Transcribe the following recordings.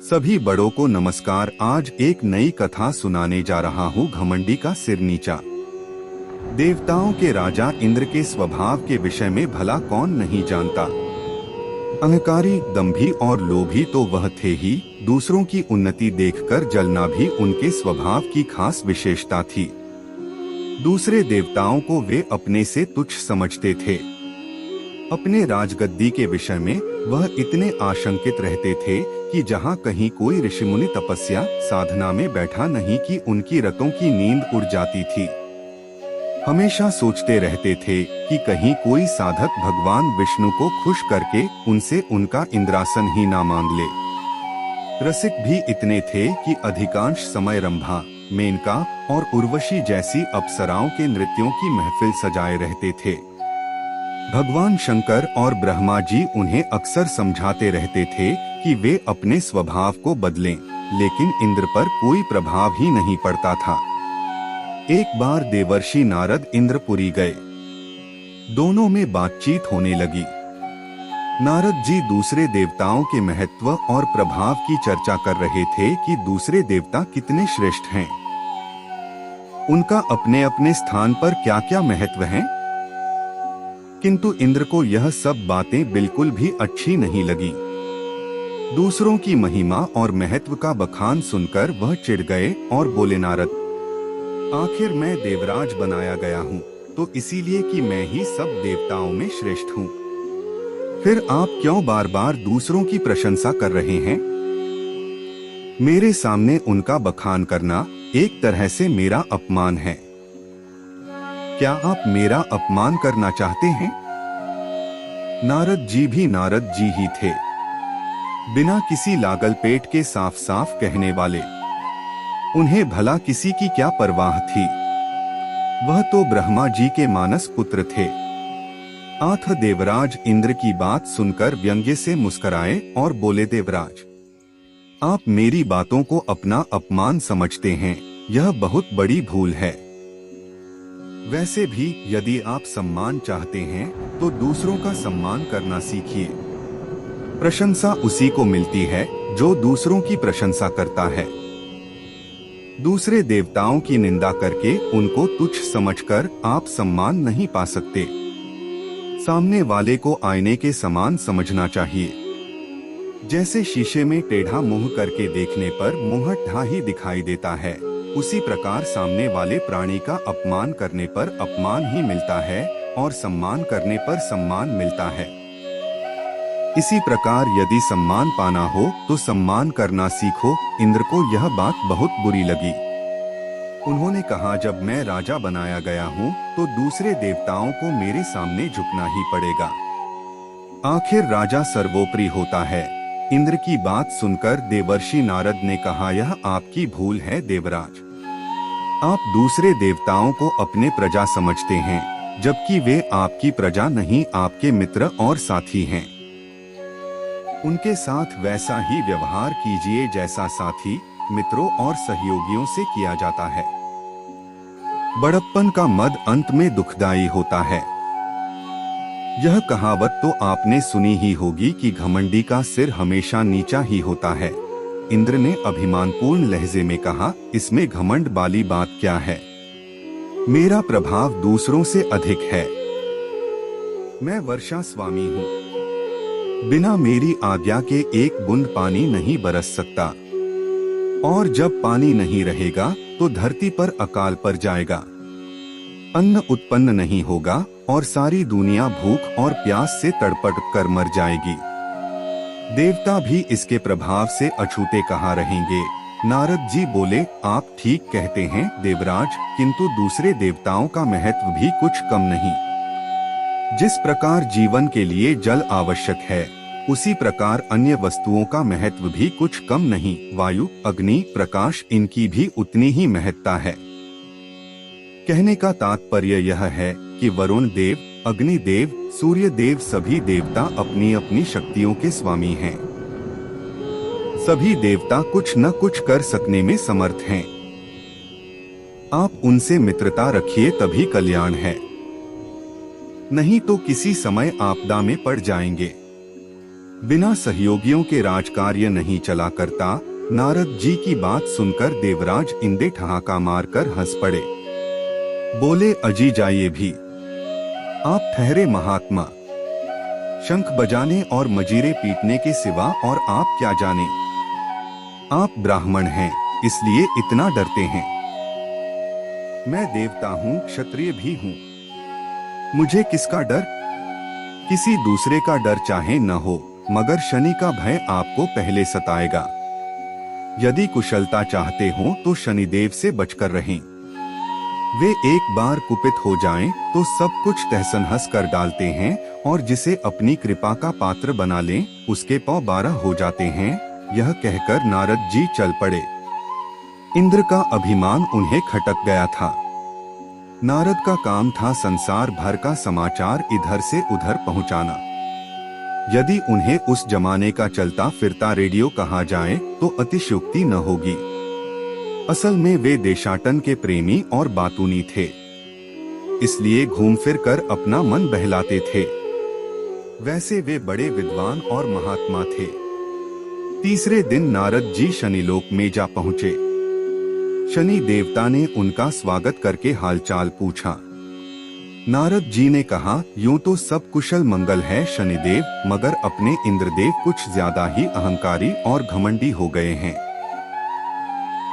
सभी बड़ों को नमस्कार। आज एक नई कथा सुनाने जा रहा हूँ, घमंडी का सिर नीचा। देवताओं के राजा इंद्र के स्वभाव के विषय में भला कौन नहीं जानता। अहंकारी, दंभी और लोभी तो वह थे ही, दूसरों की उन्नति देखकर जलना भी उनके स्वभाव की खास विशेषता थी। दूसरे देवताओं को वे अपने से तुच्छ समझते थे। अपने राजगद्दी के विषय में वह इतने आशंकित रहते थे कि जहाँ कहीं कोई ऋषिमुनि तपस्या साधना में बैठा नहीं कि उनकी रतों की नींद उड़ जाती थी। हमेशा सोचते रहते थे कि कहीं कोई साधक भगवान विष्णु को खुश करके उनसे उनका इंद्रासन ही ना मांग ले। रसिक भी इतने थे कि अधिकांश समय रंभा, मेनका और उर्वशी जैसी अप्सराओं के नृत्यों की महफिल सजाए रहते थे। भगवान शंकर और ब्रह्मा जी उन्हें अक्सर समझाते रहते थे कि वे अपने स्वभाव को बदलें, लेकिन इंद्र पर कोई प्रभाव ही नहीं पड़ता था। एक बार देवर्षि नारद इंद्रपुरी गए। दोनों में बातचीत होने लगी। नारद जी दूसरे देवताओं के महत्व और प्रभाव की चर्चा कर रहे थे कि दूसरे देवता कितने श्रेष्ठ हैं, उनका अपने अपने स्थान पर क्या क्या महत्व है। किंतु इंद्र को यह सब बातें बिल्कुल भी अच्छी नहीं लगी। दूसरों की महिमा और महत्व का बखान सुनकर वह चिढ़ गए और बोले, नारद, आखिर मैं देवराज बनाया गया हूँ तो इसीलिए कि मैं ही सब देवताओं में श्रेष्ठ हूँ। फिर आप क्यों बार बार दूसरों की प्रशंसा कर रहे हैं? मेरे सामने उनका बखान करना एक तरह से मेरा अपमान है। क्या आप मेरा अपमान करना चाहते हैं? नारद जी भी नारद जी ही थे, बिना किसी लागल पेट के साफ साफ कहने वाले। उन्हें भला किसी की क्या परवाह थी? वह तो ब्रह्मा जी के मानस पुत्र थे। आठ देवराज इंद्र की बात सुनकर व्यंग्य से मुस्कुराए और बोले, देवराज, आप मेरी बातों को अपना अपमान समझते हैं, यह बहुत बड़ी भूल है। वैसे भी यदि आप सम्मान चाहते हैं तो दूसरों का सम्मान करना सीखिए। प्रशंसा उसी को मिलती है जो दूसरों की प्रशंसा करता है। दूसरे देवताओं की निंदा करके उनको तुच्छ समझकर आप सम्मान नहीं पा सकते। सामने वाले को आईने के समान समझना चाहिए। जैसे शीशे में टेढ़ा मुंह करके देखने पर मुंह ढा ही दिखाई देता है, उसी प्रकार सामने वाले प्राणी का अपमान करने पर अपमान ही मिलता है और सम्मान करने पर सम्मान मिलता है। इसी प्रकार यदि सम्मान पाना हो तो सम्मान करना सीखो। इंद्र को यह बात बहुत बुरी लगी। उन्होंने कहा, जब मैं राजा बनाया गया हूँ तो दूसरे देवताओं को मेरे सामने झुकना ही पड़ेगा। आखिर राजा सर्वोपरि होता है। इंद्र की बात सुनकर देवर्षि नारद ने कहा, यह आपकी भूल है देवराज। आप दूसरे देवताओं को अपने प्रजा समझते हैं, जबकि वे आपकी प्रजा नहीं, आपके मित्र और साथी हैं। उनके साथ वैसा ही व्यवहार कीजिए जैसा साथी, मित्रों और सहयोगियों से किया जाता है। बड़प्पन का मद अंत में दुखदायी होता है। यह कहावत तो आपने सुनी ही होगी कि घमंडी का सिर हमेशा नीचा ही होता है। इंद्र ने अभिमानपूर्ण लहजे में कहा, इसमें घमंड वाली बात क्या है? मेरा प्रभाव दूसरों से अधिक है। मैं वर्षा स्वामी हूँ। बिना मेरी आज्ञा के एक बूंद पानी नहीं बरस सकता, और जब पानी नहीं रहेगा तो धरती पर अकाल पड़ जाएगा। अन्न उत्पन्न नहीं होगा और सारी दुनिया भूख और प्यास से तड़पड़ कर मर जाएगी। देवता भी इसके प्रभाव से अछूते कहाँ रहेंगे। नारद जी बोले, आप ठीक कहते हैं देवराज, किंतु दूसरे देवताओं का महत्व भी कुछ कम नहीं। जिस प्रकार जीवन के लिए जल आवश्यक है, उसी प्रकार अन्य वस्तुओं का महत्व भी कुछ कम नहीं। वायु, अग्नि, प्रकाश, इनकी भी उतनी ही महत्ता है। कहने का तात्पर्य यह है कि वरुण देव, अग्नि देव, सूर्य देव सभी देवता अपनी अपनी शक्तियों के स्वामी हैं। सभी देवता कुछ न कुछ कर सकने में समर्थ हैं। आप उनसे मित्रता रखिए, तभी कल्याण है, नहीं तो किसी समय आपदा में पड़ जाएंगे। बिना सहयोगियों के राजकार्य नहीं चला करता। नारद जी की बात सुनकर देवराज इंद्र ठहाका मारकर हंस पड़े। बोले, अजी जाइए भी, आप ठहरे महात्मा। शंख बजाने और मजीरे पीटने के सिवा और आप क्या जाने। आप ब्राह्मण हैं, इसलिए इतना डरते हैं। मैं देवता हूँ, क्षत्रिय भी हूँ, मुझे किसका डर। किसी दूसरे का डर चाहे न हो, मगर शनि का भय आपको पहले सताएगा। यदि कुशलता चाहते हो तो शनिदेव से बचकर रहें। वे एक बार कुपित हो जाएं तो सब कुछ तहस-नहस कर डालते हैं, और जिसे अपनी कृपा का पात्र बना लें उसके पांव 12 हो जाते हैं। यह कहकर नारद जी चल पड़े। इंद्र का अभिमान उन्हें खटक गया था। नारद का काम था संसार भर का समाचार इधर से उधर पहुंचाना। यदि उन्हें उस जमाने का चलता फिरता रेडियो कहा जाए तो अतिशयोक्ति न होगी। असल में वे देशाटन के प्रेमी और बातूनी थे, इसलिए घूम फिर कर अपना मन बहलाते थे। वैसे वे बड़े विद्वान और महात्मा थे। तीसरे दिन नारद जी शनिलोक में जा पहुंचे। शनि देवता ने उनका स्वागत करके हालचाल पूछा। नारद जी ने कहा, यूं तो सब कुशल मंगल है शनिदेव, मगर अपने इंद्रदेव कुछ ज्यादा ही अहंकारी और घमंडी हो गए हैं।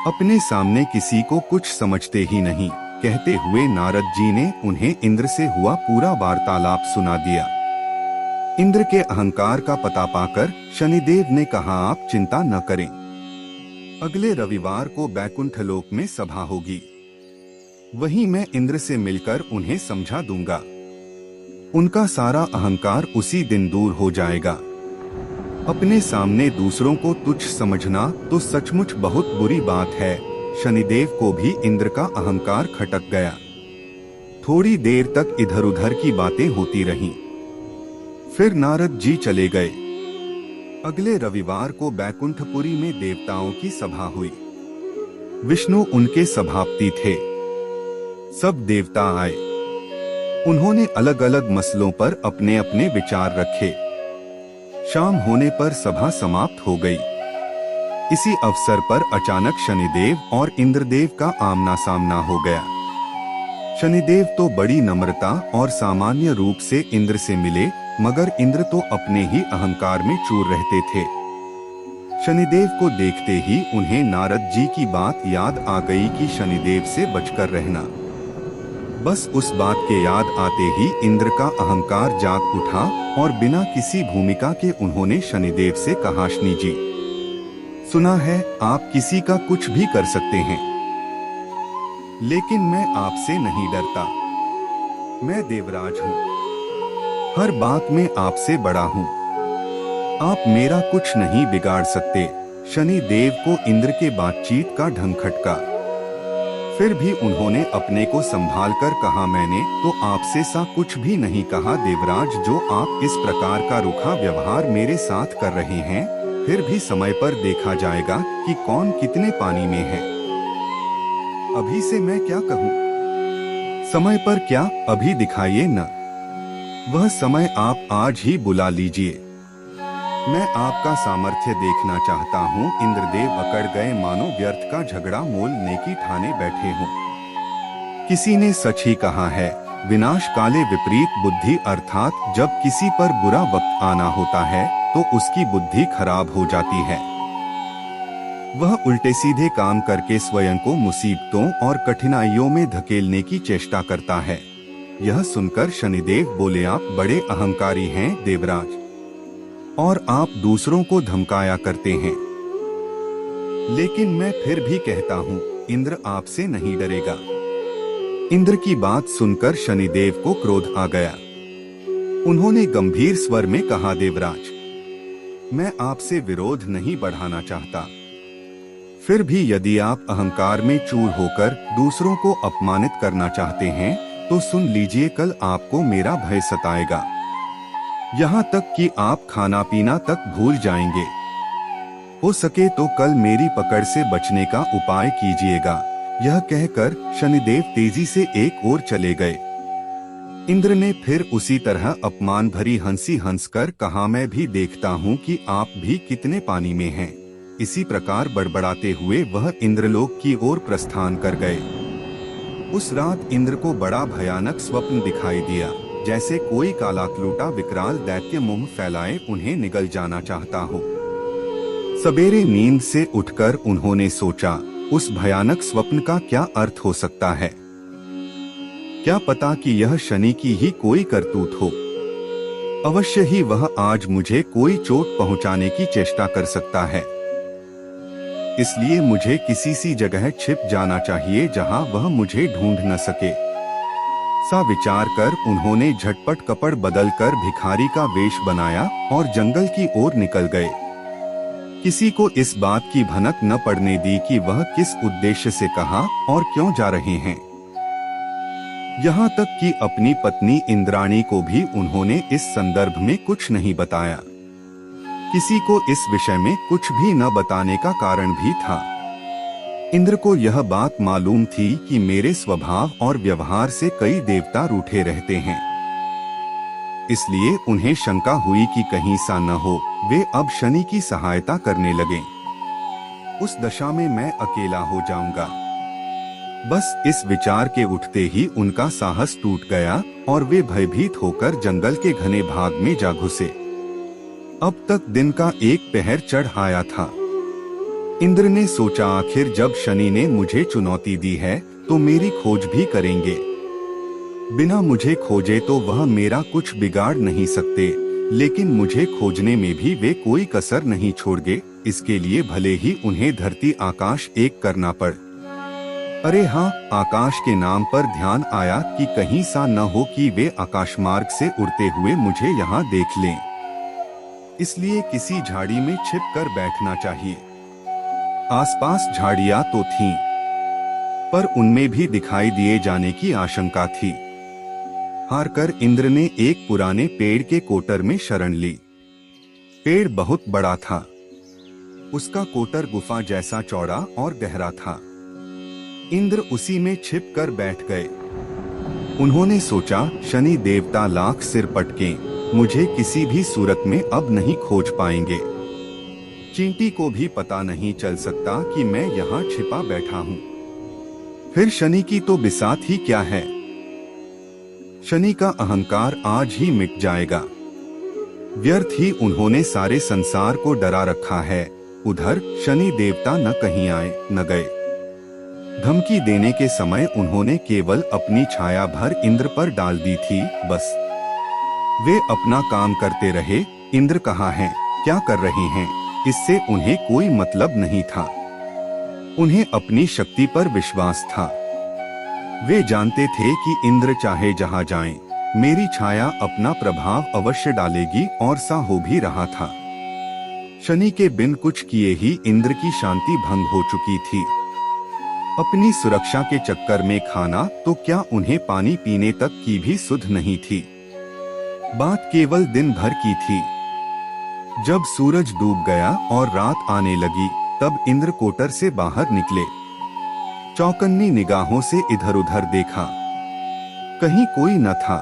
अपने सामने किसी को कुछ समझते ही नहीं। कहते हुए नारद जी ने उन्हें इंद्र से हुआ पूरा वार्तालाप सुना दिया। इंद्र के अहंकार का पता पाकर शनिदेव ने कहा, आप चिंता न करें, अगले रविवार को बैकुंठ लोक में सभा होगी, वहीं मैं इंद्र से मिलकर उन्हें समझा दूंगा। उनका सारा अहंकार उसी दिन दूर हो जाएगा। अपने सामने दूसरों को तुच्छ समझना तो सचमुच बहुत बुरी बात है। शनिदेव को भी इंद्र का अहंकार खटक गया। थोड़ी देर तक इधर उधर की बातें होती रहीं। फिर नारद जी चले गए। अगले रविवार को बैकुंठपुरी में देवताओं की सभा हुई। विष्णु उनके सभापति थे। सब देवता आए। उन्होंने अलग अलग मसलों पर अपने अपने विचार रखे। शाम होने पर सभा समाप्त हो गई। इसी अवसर पर अचानक शनिदेव और इंद्रदेव का आमना सामना हो गया। शनिदेव तो बड़ी नम्रता और सामान्य रूप से इंद्र से मिले, मगर इंद्र तो अपने ही अहंकार में चूर रहते थे। शनिदेव को देखते ही उन्हें नारद जी की बात याद आ गई कि शनिदेव से बचकर रहना। बस उस बात के याद आते ही इंद्र का अहंकार जाग उठा और बिना किसी भूमिका के उन्होंने शनिदेव से कहा, शनि जी, सुना है आप किसी का कुछ भी कर सकते हैं, लेकिन मैं आपसे नहीं डरता। मैं देवराज हूँ, हर बात में आपसे बड़ा हूँ, आप मेरा कुछ नहीं बिगाड़ सकते। शनि देव को इंद्र के बातचीत का ढंग खटका। फिर भी उन्होंने अपने को संभाल कर कहा, मैंने तो आपसे सा कुछ भी नहीं कहा देवराज। जो आप इस प्रकार का रूखा व्यवहार मेरे साथ कर रहे हैं, फिर भी समय पर देखा जाएगा कि कौन कितने पानी में है। अभी से मैं क्या कहूँ? समय पर क्या, अभी दिखाइए न। वह समय आप आज ही बुला लीजिए। मैं आपका सामर्थ्य देखना चाहता हूँ। इंद्रदेव अकड़ गए, मानो व्यर्थ का झगड़ा मोल नेकी ठाने बैठे हों। किसी ने सच ही कहा है, विनाश काले विपरीत बुद्धि, अर्थात जब किसी पर बुरा वक्त आना होता है तो उसकी बुद्धि खराब हो जाती है। वह उल्टे सीधे काम करके स्वयं को मुसीबतों और कठिनाइयों में धकेलने की चेष्टा करता है। यह सुनकर शनिदेव बोले, आप बड़े अहंकारी हैं देवराज, और आप दूसरों को धमकाया करते हैं। लेकिन मैं फिर भी कहता हूँ, इंद्र आपसे नहीं डरेगा। इंद्र की बात सुनकर शनिदेव को क्रोध आ गया। उन्होंने गंभीर स्वर में कहा, देवराज, मैं आपसे विरोध नहीं बढ़ाना चाहता। फिर भी यदि आप अहंकार में चूर होकर दूसरों को अपमानित करना चाहते हैं तो सुन लीजिए, कल आपको मेरा भय सताएगा। यहाँ तक कि आप खाना पीना तक भूल जाएंगे। हो सके तो कल मेरी पकड़ से बचने का उपाय कीजिएगा। यह कहकर शनिदेव तेजी से एक ओर चले गए। इंद्र ने फिर उसी तरह अपमान भरी हंसी हंसकर कहा, मैं भी देखता हूँ कि आप भी कितने पानी में हैं। इसी प्रकार बड़बड़ाते हुए वह इंद्रलोक की ओर प्रस्थान कर गए। उस रात इंद्र को बड़ा भयानक स्वप्न दिखाई दिया, जैसे कोई कालाक्लूटा विकराल दैत्य मुंह फैलाए उन्हें निगल जाना चाहता हो। सवेरे नींद से उठकर उन्होंने सोचा, उस भयानक स्वप्न का क्या अर्थ हो सकता है। क्या पता कि यह शनि की ही कोई करतूत हो। अवश्य ही वह आज मुझे कोई चोट पहुंचाने की चेष्टा कर सकता है। इसलिए मुझे किसी सी जगह छिप जाना चाहिए जहां वह मुझे ढूंढ न सके। सा विचार कर उन्होंने झटपट कपड़ बदलकर भिखारी का वेश बनाया और जंगल की ओर निकल गए। किसी को इस बात की भनक न पड़ने दी कि वह किस उद्देश्य से कहाँ और क्यों जा रहे हैं। यहाँ तक कि अपनी पत्नी इंद्राणी को भी उन्होंने इस संदर्भ में कुछ नहीं बताया। किसी को इस विषय में कुछ भी न बताने का कारण भी था। इंद्र को यह बात मालूम थी कि मेरे स्वभाव और व्यवहार से कई देवता रूठे रहते हैं। इसलिए उन्हें शंका हुई कि कहीं सा न हो वे अब शनि की सहायता करने लगे। उस दशा में मैं अकेला हो जाऊंगा। बस इस विचार के उठते ही उनका साहस टूट गया और वे भयभीत होकर जंगल के घने भाग में जा घुसे। अब तक दिन का एक पहर चढ़ आया था। इंद्र ने सोचा, आखिर जब शनि ने मुझे चुनौती दी है तो मेरी खोज भी करेंगे। बिना मुझे खोजे तो वह मेरा कुछ बिगाड़ नहीं सकते, लेकिन मुझे खोजने में भी वे कोई कसर नहीं छोड़गे। इसके लिए भले ही उन्हें धरती आकाश एक करना पड़। अरे हाँ, आकाश के नाम पर ध्यान आया कि कहीं सा न हो कि वे आकाश मार्ग से उड़ते हुए मुझे यहाँ देख लें। इसलिए किसी झाड़ी में छिपकर बैठना चाहिए। आसपास झाड़ियां तो थीं, पर उनमें भी दिखाई दिए जाने की आशंका थी। हारकर इंद्र ने एक पुराने पेड़ के कोटर में शरण ली। पेड़ बहुत बड़ा था। उसका कोटर गुफा जैसा चौड़ा और गहरा था। इंद्र उसी में छिपकर बैठ गए। उन्होंने सोचा, शनि देवता लाख सिर पटकें, मुझे किसी भी सूरत में अब नहीं खोज पाएंगे। चींटी को भी पता नहीं चल सकता कि मैं यहाँ छिपा बैठा हूँ। फिर शनि की तो बिसात ही क्या है। शनि का अहंकार आज ही मिट जाएगा। व्यर्थ ही उन्होंने सारे संसार को डरा रखा है। उधर शनि देवता न कहीं आए न गए। धमकी देने के समय उन्होंने केवल अपनी छाया भर इंद्र पर डाल दी थी, बस। वे अपना काम करते रहे। इंद्र कहाँ हैं, क्या कर रहे हैं, इससे उन्हें कोई मतलब नहीं था। उन्हें अपनी शक्ति पर विश्वास था। वे जानते थे कि इंद्र चाहे जहाँ जाएं, मेरी छाया अपना प्रभाव अवश्य डालेगी, और सा हो भी रहा था। शनि के बिन कुछ किए ही इंद्र की शांति भंग हो चुकी थी। अपनी सुरक्षा के चक्कर में खाना तो क्या, उन्हें पानी पीने तक की भी सुध नहीं थी। बात केवल दिन भर की थी। जब सूरज डूब गया और रात आने लगी, तब इंद्र कोटर से बाहर निकले। चौकन्नी निगाहों से इधर उधर देखा, कहीं कोई न था।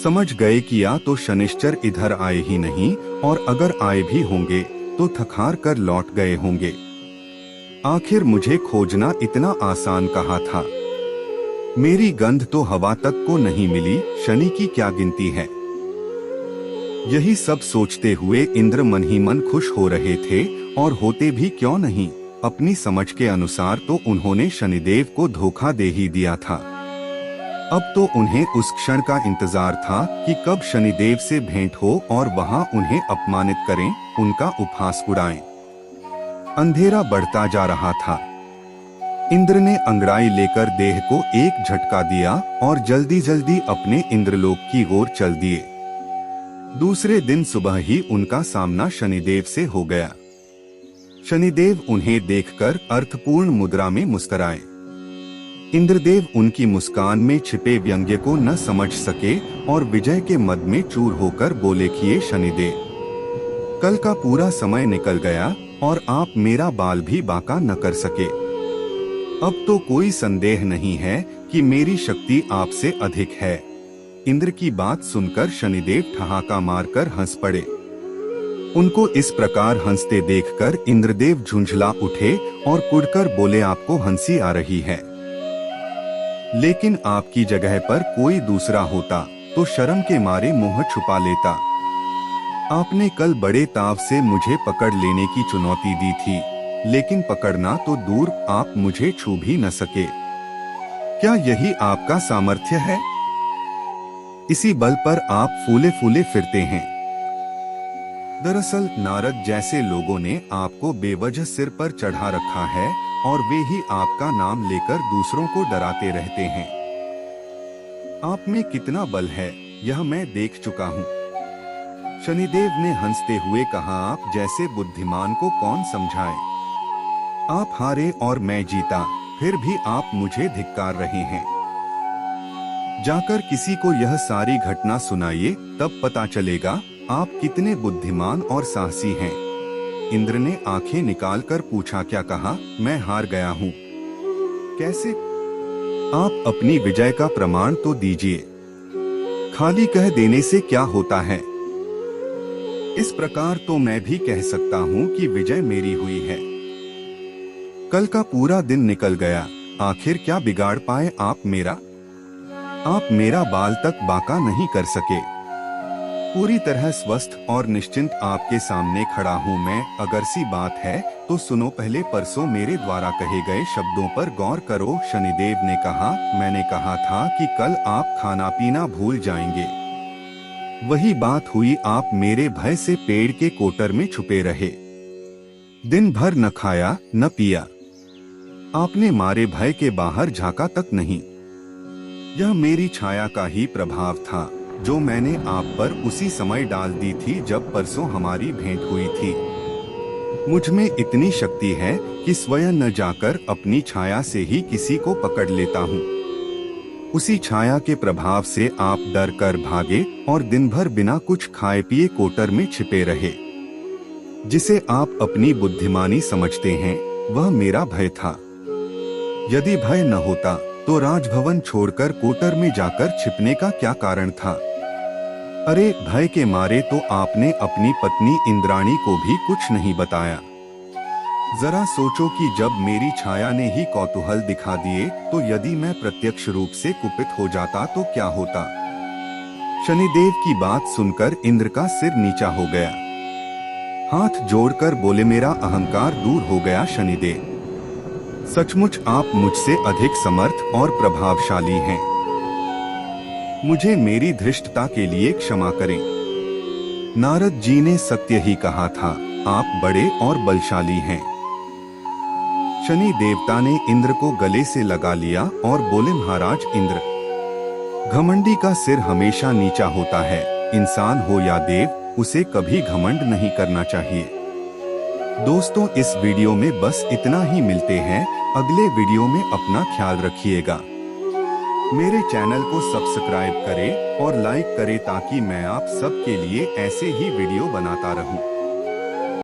समझ गए कि या तो शनिश्चर इधर आए ही नहीं, और अगर आए भी होंगे तो थकार कर लौट गए होंगे। आखिर मुझे खोजना इतना आसान कहाँ था। मेरी गंध तो हवा तक को नहीं मिली, शनि की क्या गिनती है। यही सब सोचते हुए इंद्र मन ही मन खुश हो रहे थे, और होते भी क्यों नहीं। अपनी समझ के अनुसार तो उन्होंने शनिदेव को धोखा दे ही दिया था। अब तो उन्हें उस क्षण का इंतजार था कि कब शनिदेव से भेंट हो और वहां उन्हें अपमानित करें, उनका उपहास उड़ाएं। अंधेरा बढ़ता जा रहा था। इंद्र ने अंगड़ाई लेकर देह को एक झटका दिया और जल्दी जल्दी अपने इंद्रलोक की ओर चल दिए। दूसरे दिन सुबह ही उनका सामना शनिदेव से हो गया। शनिदेव उन्हें देखकर अर्थपूर्ण मुद्रा में मुस्कुराए। इंद्रदेव उनकी मुस्कान में छिपे व्यंग्य को न समझ सके और विजय के मद में चूर होकर बोले, किए शनिदेव, कल का पूरा समय निकल गया और आप मेरा बाल भी बांका न कर सके। अब तो कोई संदेह नहीं है कि मेरी शक्ति आपसे अधिक है। इंद्र की बात सुनकर शनिदेव ठहाका मारकर हंस पड़े। उनको इस प्रकार हंसते देखकर इंद्रदेव झुंझला उठे और कुढ़कर बोले, आपको हंसी आ रही है, लेकिन आपकी जगह पर कोई दूसरा होता तो शर्म के मारे मुंह छुपा लेता। आपने कल बड़े ताव से मुझे पकड़ लेने की चुनौती दी थी, लेकिन पकड़ना तो दूर, आप मुझे छू भी न सके। क्या यही आपका सामर्थ्य है? इसी बल पर आप फूले फूले फिरते हैं। दरअसल नारद जैसे लोगों ने आपको बेवजह सिर पर चढ़ा रखा है और वे ही आपका नाम लेकर दूसरों को डराते रहते हैं। आप में कितना बल है यह मैं देख चुका हूँ। शनिदेव ने हंसते हुए कहा, आप जैसे बुद्धिमान को कौन समझाए। आप हारे और मैं जीता, फिर भी आप मुझे धिक्कार रहे हैं। जाकर किसी को यह सारी घटना सुनाइए, तब पता चलेगा आप कितने बुद्धिमान और साहसी हैं। इंद्र ने आंखें निकालकर पूछा, क्या कहा? मैं हार गया हूँ। कैसे? आप अपनी विजय का प्रमाण तो दीजिए। खाली कह देने से क्या होता है? इस प्रकार तो मैं भी कह सकता हूँ कि विजय मेरी हुई है। कल का पूरा दिन निकल गया, आखिर क्या बिगाड़ पाए आप मेरा? आप मेरा बाल तक बांका नहीं कर सके। पूरी तरह स्वस्थ और निश्चिंत आपके सामने खड़ा हूँ मैं। अगर सी बात है तो सुनो, पहले परसों मेरे द्वारा कहे गए शब्दों पर गौर करो। शनिदेव ने कहा, मैंने कहा था कि कल आप खाना पीना भूल जाएंगे। वही बात हुई, आप मेरे भय से पेड़ के कोटर में छुपे रहे। दिन भर न खाया न पिया। आपने मारे भय के बाहर झांका तक नहीं। यह मेरी छाया का ही प्रभाव था जो मैंने आप पर उसी समय डाल दी थी जब परसों हमारी भेंट हुई थी। मुझ में इतनी शक्ति है कि स्वयं न जाकर अपनी छाया से ही किसी को पकड़ लेता हूँ। उसी छाया के प्रभाव से आप डर कर भागे और दिन भर बिना कुछ खाए पिए कोटर में छिपे रहे। जिसे आप अपनी बुद्धिमानी समझते हैं, वह मेरा भय था। यदि भय न होता तो राजभवन छोड़कर कोटर में जाकर छिपने का क्या कारण था? अरे भय के मारे तो आपने अपनी पत्नी इंद्राणी को भी कुछ नहीं बताया। जरा सोचो कि जब मेरी छाया ने ही कौतूहल दिखा दिए तो यदि मैं प्रत्यक्ष रूप से कुपित हो जाता तो क्या होता? शनिदेव की बात सुनकर इंद्र का सिर नीचा हो गया। हाथ जोड़कर बोले, मेरा अहंकार दूर हो गया शनिदेव। सचमुच आप मुझसे अधिक समर्थ और प्रभावशाली हैं। मुझे मेरी धृष्टता के लिए क्षमा करें। नारद जी ने सत्य ही कहा था, आप बड़े और बलशाली हैं। शनि देवता ने इंद्र को गले से लगा लिया और बोले, महाराज इंद्र, घमंडी का सिर हमेशा नीचा होता है। इंसान हो या देव, उसे कभी घमंड नहीं करना चाहिए। दोस्तों, इस वीडियो में बस इतना ही। मिलते हैं अगले वीडियो में। अपना ख्याल रखिएगा। मेरे चैनल को सब्सक्राइब करें और लाइक करें ताकि मैं आप सबके लिए ऐसे ही वीडियो बनाता रहूं।